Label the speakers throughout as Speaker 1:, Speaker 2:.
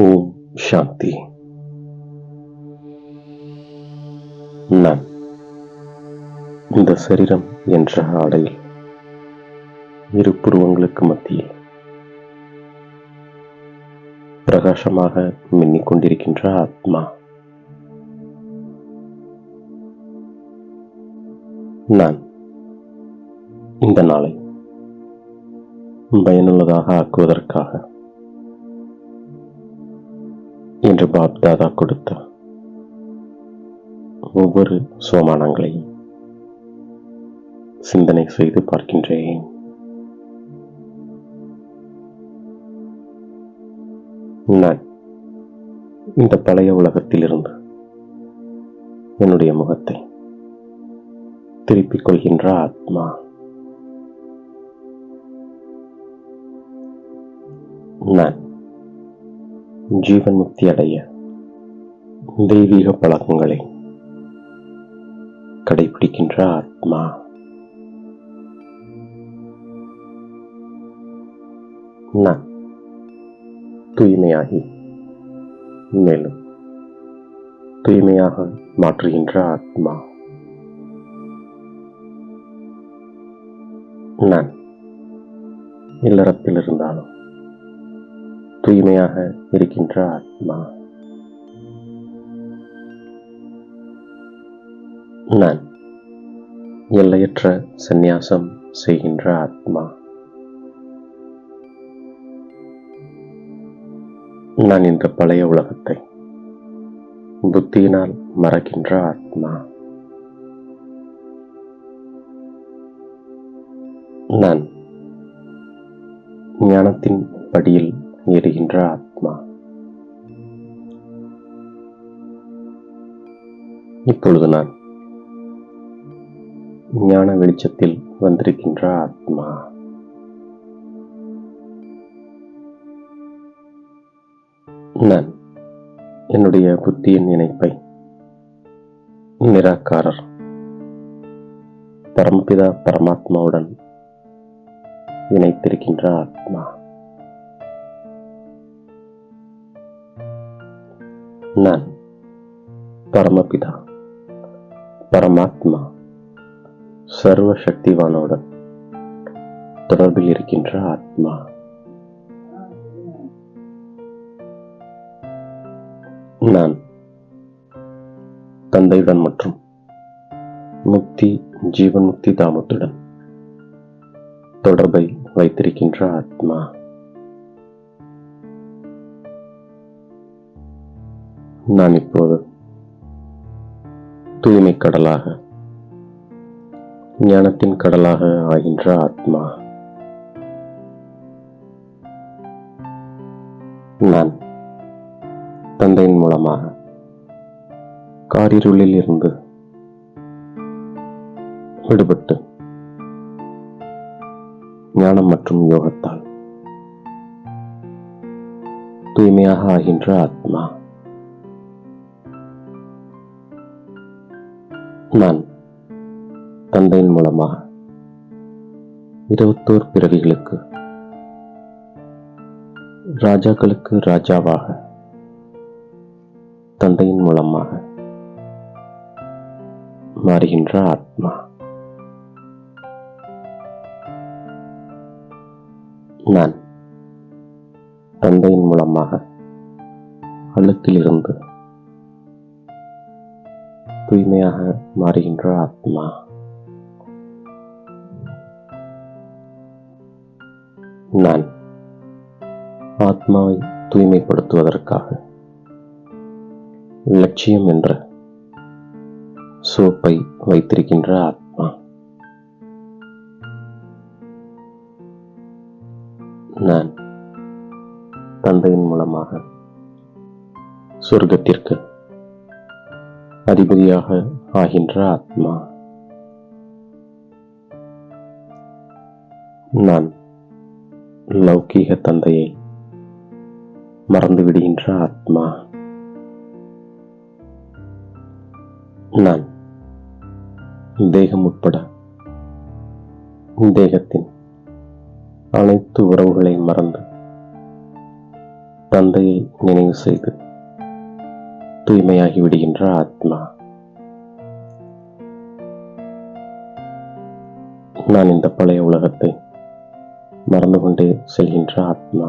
Speaker 1: ஓம் சாந்தி. நான் இந்த சரீரம் என்ற ஆடையில் இரு புருவங்களுக்கு மத்தியில் பிரகாசமாக மின்னிக் கொண்டிருக்கின்ற ஆத்மா. நான் இந்த நாளை பயனுள்ளதாக ஆக்குவதற்காக இன்று பாப்தாதா கொடுத்த ஒவ்வொரு சோமானங்களையும் சிந்தனை செய்து பார்க்கின்றேன். நான் இந்த பழைய உலகத்திலிருந்து என்னுடைய முகத்தை திருப்பிக் கொள்கின்ற ஆத்மா. நான் ஜீவன் முக்தி அடைய தெய்வீக பழக்கங்களை கடைபிடிக்கின்ற ஆத்மா. நான் தூய்மையாகி மேலும் தூய்மையாக மாற்றுகின்ற ஆத்மா. நான் இல்லறத்தில் இருந்தாலும் தூய்மையாக இருக்கின்ற ஆத்மா. நான் எல்லையற்ற சந்நியாசம் செய்கின்ற ஆத்மா. நான் இந்த பழைய உலகத்தை புத்தியினால் மறக்கின்ற ஆத்மா. நான் ஞானத்தின் படியில் ஏறுகின்ற ஆத்மா. இப்பொழுது நான் ஞான வெளிச்சத்தில் வந்திருக்கின்ற ஆத்மா. நான் என்னுடைய புத்தியின் இணைப்பை நிராகாரர் பரமபிதா பரமாத்மாவுடன் இணைத்திருக்கின்ற ஆத்மா. நான் பரமபிதா பரமாத்மா சர்வ சக்திவானோடன் தொடர்பில் இருக்கின்ற ஆத்மா. நான் தந்தையுடன் மற்றும் முக்தி ஜீவன் முக்தி தாமத்துடன் தொடர்பை வைத்திருக்கின்ற ஆத்மா. நான் இப்போது தூய்மை கடலாக ஞானத்தின் கடலாக ஆகின்ற ஆத்மா. நான் தந்தையின் மூலமாக காரிருளில் இருந்து விடுபட்டு ஞானம் மற்றும் யோகத்தால் தூய்மையாக ஆகின்ற ஆத்மா. நான் தந்தையின் மூலமாக 21 பிறவிகளுக்கு ராஜாக்களுக்கு ராஜாவாக தந்தையின் மூலமாக மாறுகின்ற ஆத்மா. நான் தந்தையின் மூலமாக அழுக்கிலிருந்து தூய்மையாக மாறுகின்ற ஆத்மா. நான் ஆத்மாவை தூய்மைப்படுத்துவதற்காக லட்சியம் என்ற சோப்பை வைத்திருக்கின்ற ஆத்மா. நான் தந்தையின் மூலமாக சொர்க்கத்திற்கு அதிபதியாக ஆகின்ற ஆத்மா. நான் லௌகீக தந்தையை மறந்து விடுகின்ற ஆத்மா. நான் தேகம் உட்பட தேகத்தின் அனைத்து உறவுகளை மறந்து தந்தையை நினைவு செய்து தூய்மையாகி விடுகின்ற ஆத்மா. நான் இந்த பழைய உலகத்தை மறந்து கொண்டே செல்கின்ற ஆத்மா.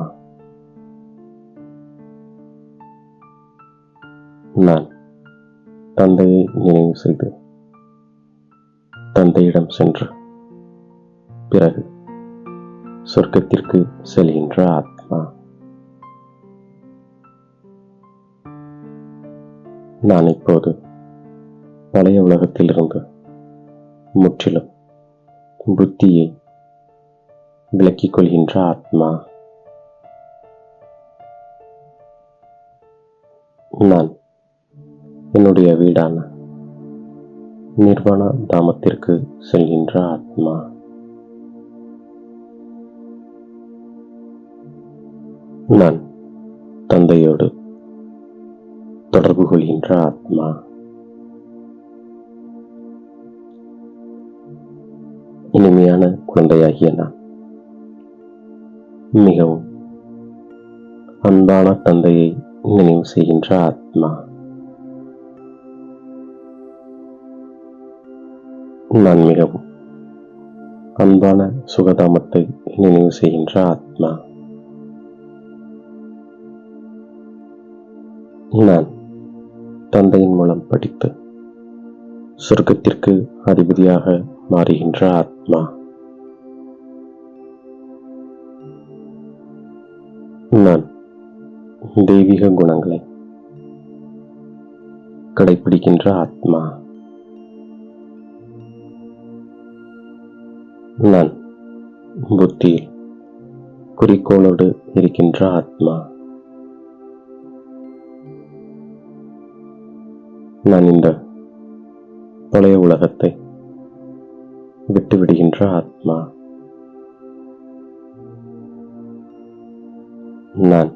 Speaker 1: நான் தந்தையை நினைவு செய்து தந்தையிடம் சென்று பிறகு சொர்க்கத்திற்கு செல்கின்ற ஆத்மா. நான் இப்போது பழைய உலகத்திலிருந்து முற்றிலும் புத்தியை விலக்கிக் கொள்கின்ற ஆத்மா. நான் என்னுடைய வீடான நிர்வாண தாமத்திற்கு செல்கின்ற ஆத்மா. நான் தந்தையோடு தொடர்பு கொள்கின்ற ஆத்மா. இனிமையான குழந்தையாகிய நான் மிகவும் அன்பான தந்தையை நினைவு செய்கின்ற ஆத்மா. நான் மிகவும் அன்பான சுகதாமத்தை நினைவு செய்கின்ற ஆத்மா. நான் தந்தையின் மூலம் படித்து சொர்க்கத்திற்கு அதிபதியாக மாறுகின்ற ஆத்மா. நான் தெய்வீக குணங்களை கடைபிடிக்கின்ற ஆத்மா. நான் புத்தியில் குறிக்கோளோடு இருக்கின்ற ஆத்மா. நான் இந்த பழைய உலகத்தை விட்டுவிடுகின்ற ஆத்மா. நான்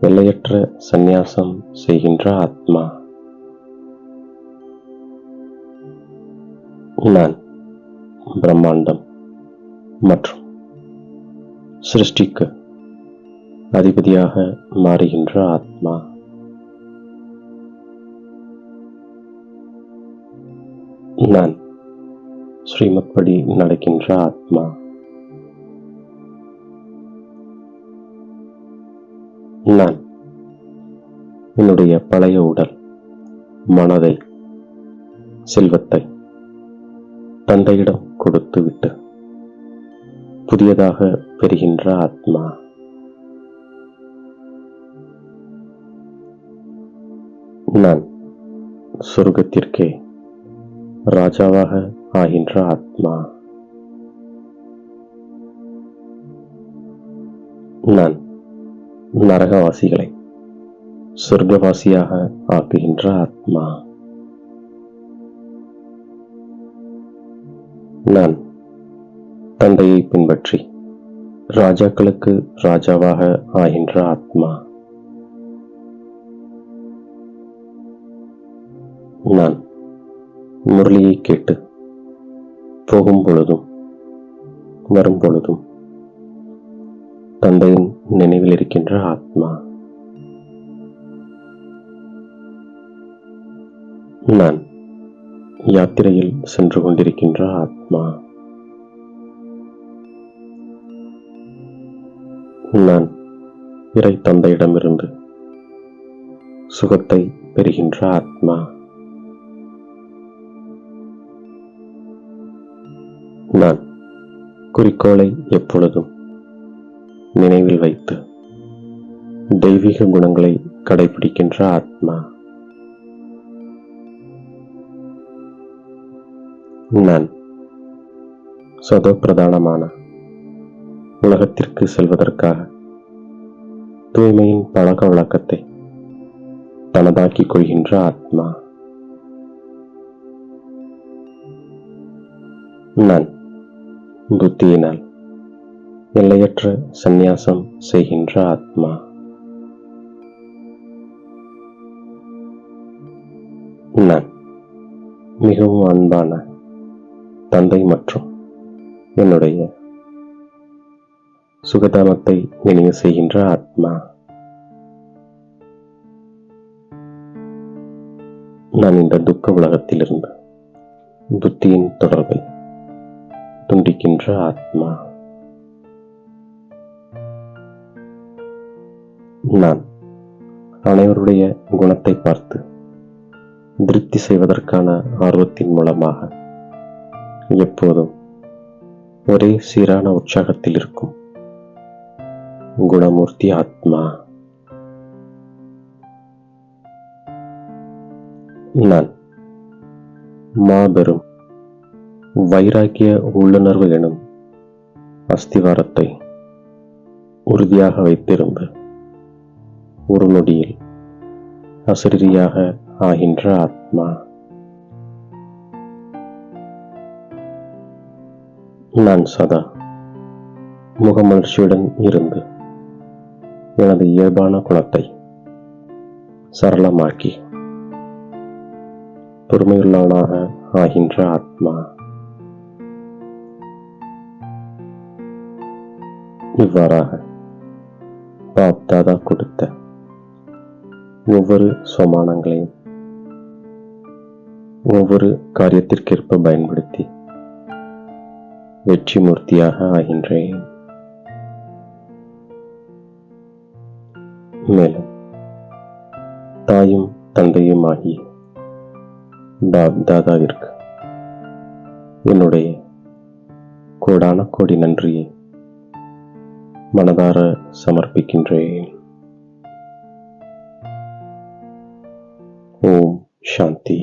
Speaker 1: எல்லையற்ற சந்நியாசம் செய்கின்ற ஆத்மா. நான் பிரம்மாண்டம் மற்றும் சிருஷ்டிக்கு அதிபதியாக மாறுகின்ற ஆத்மா. நான் ஸ்ரீமத் படி நடக்கின்ற ஆத்மா. நான் என்னுடைய பழைய உடல், மனதை, செல்வத்தை தந்தையிடம் கொடுத்து விட்டு புதியதாக பெறுகின்ற ஆத்மா. நான் சொர்க்கத்திற்கே ராஜாவாக ஆகின்ற ஆத்மா. நான் நரகவாசிகளை சொர்க்கவாசியாக ஆக்குகின்ற ஆத்மா. நான் தந்தையை பின்பற்றி ராஜாக்களுக்கு ராஜாவாக ஆகின்ற ஆத்மா. நான் முரளியை கேட்டு போகும் பொழுதும் வரும் பொழுதும் தந்தையின் நினைவில் இருக்கின்ற ஆத்மா. நான் யாத்திரையில் சென்று கொண்டிருக்கின்ற ஆத்மா. நான் இறை தந்தையிடமிருந்து சுகத்தை பெறுகின்ற ஆத்மா. நான் குறிக்கோளை எப்பொழுதும் நினைவில் வைத்து தெய்வீக குணங்களை கடைபிடிக்கின்ற ஆத்மா. நான் சதோ பிரதானமான உலகத்திற்கு செல்வதற்காக தூய்மையின் பழக்க வழக்கத்தை தனதாக்கிக் கொள்கின்ற ஆத்மா. நான் புத்தியினால் எல்லையற்ற சந்நியாசம் செய்கின்ற ஆத்மா. நான் மிகவும் அன்பான தந்தை மற்றும் என்னுடைய சுகதாமத்தை நினைவு செய்கின்ற ஆத்மா. நான் இந்த துக்க உலகத்திலிருந்து புத்தியின் தொடர்பை துண்டிக்கின்ற ஆத்மா. நான் அனைவருடைய குணத்தை பார்த்து திருப்தி செய்வதற்கான ஆர்வத்தின் மூலமாக எப்போதும் ஒரே சீரான உற்சாகத்தில் இருக்கும் குணமூர்த்தி ஆத்மா. நான் மாபெரும் வைராக்கிய உள்ளுணர்வு எனும் அஸ்திவாரத்தை உறுதியாக வைத்திருந்து ஒரு நொடியில் அசரீரியாக ஆகின்ற ஆத்மா. நான் சதா முகமலர்ச்சியுடன் இருந்து எனது இயல்பான குணத்தை சரளமாக்கி பொறுமையுள்ளவனாக ஆகின்ற ஆத்மா. இவ்வாறாக பாப் தாதா கொடுத்த ஒவ்வொரு சோமானங்களையும் ஒவ்வொரு காரியத்திற்கேற்ப பயன்படுத்தி வெற்றி மூர்த்தியாக ஆகின்றேன். மேலும் தாயும் தந்தையும் ஆகி பாப் தாதாவிற்கு என்னுடைய கோடான கோடி நன்றியை மனதார சமர்ப்பிக்கின்றேன். ஓம் சாந்தி.